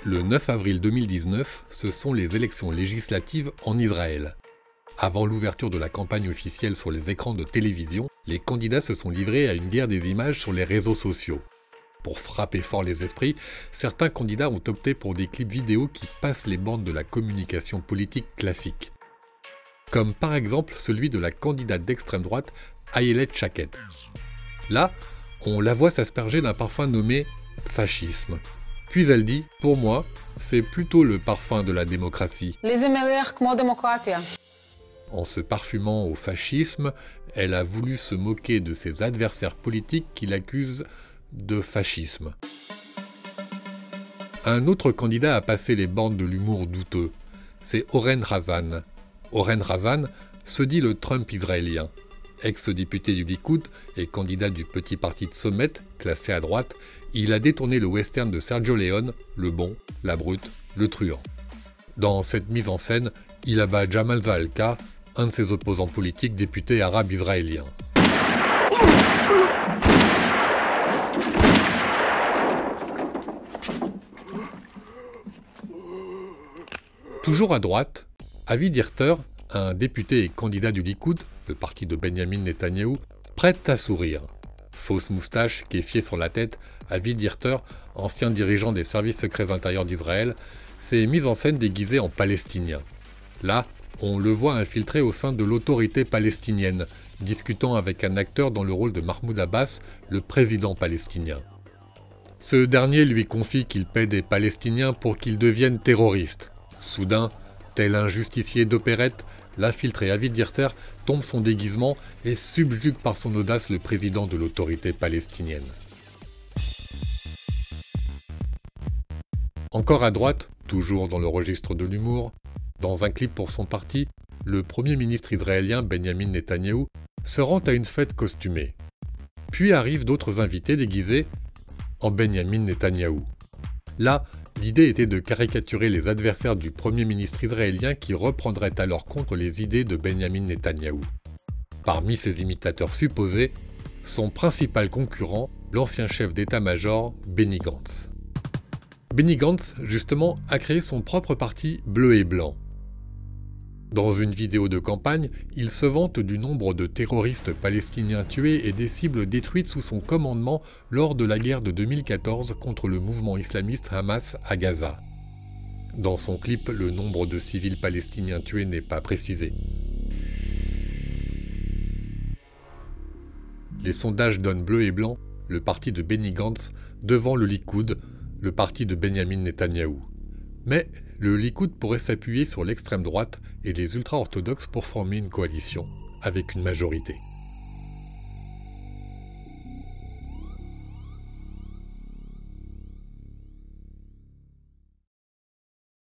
Le 9 avril 2019, ce sont les élections législatives en Israël. Avant l'ouverture de la campagne officielle sur les écrans de télévision, les candidats se sont livrés à une guerre des images sur les réseaux sociaux. Pour frapper fort les esprits, certains candidats ont opté pour des clips vidéo qui passent les bornes de la communication politique classique. Comme par exemple celui de la candidate d'extrême droite, Ayelet Shaked. Là, on la voit s'asperger d'un parfum nommé « fascisme ». Puis elle dit « Pour moi, c'est plutôt le parfum de la démocratie ». En se parfumant au fascisme, elle a voulu se moquer de ses adversaires politiques qui l'accusent de fascisme. Un autre candidat a passé les bornes de l'humour douteux, c'est Oren Hazan. Oren Hazan se dit le Trump israélien. Ex-député du Likoud et candidat du petit parti de Sommet, classé à droite, il a détourné le western de Sergio Leone, le bon, la brute, le truand. Dans cette mise en scène, il abat Jamal Zaalka, un de ses opposants politiques député arabe israélien. Toujours à droite, Avi Dirter, un député et candidat du Likoud, le parti de Benjamin Netanyahou, prête à sourire. Fausse moustache, kéfiée sur la tête, Avi Dirter, ancien dirigeant des services secrets intérieurs d'Israël, s'est mis en scène déguisé en palestinien. Là, on le voit infiltré au sein de l'autorité palestinienne, discutant avec un acteur dans le rôle de Mahmoud Abbas, le président palestinien. Ce dernier lui confie qu'il paie des Palestiniens pour qu'ils deviennent terroristes. Soudain, tel un justicier d'opérette, l'infiltré Avi Dirter tombe son déguisement et subjugue par son audace le président de l'autorité palestinienne. Encore à droite, toujours dans le registre de l'humour, dans un clip pour son parti, le premier ministre israélien Benjamin Netanyahou se rend à une fête costumée. Puis arrivent d'autres invités déguisés en Benjamin Netanyahou. Là, l'idée était de caricaturer les adversaires du premier ministre israélien qui reprendraient alors contre les idées de Benjamin Netanyahou. Parmi ses imitateurs supposés, son principal concurrent, l'ancien chef d'état-major Benny Gantz. Benny Gantz, justement, a créé son propre parti bleu et blanc. Dans une vidéo de campagne, il se vante du nombre de terroristes palestiniens tués et des cibles détruites sous son commandement lors de la guerre de 2014 contre le mouvement islamiste Hamas à Gaza. Dans son clip, le nombre de civils palestiniens tués n'est pas précisé. Les sondages donnent bleu et blanc le parti de Benny Gantz devant le Likoud, le parti de Benjamin Netanyahou. Mais le Likoud pourrait s'appuyer sur l'extrême droite et les ultra-orthodoxes pour former une coalition, avec une majorité.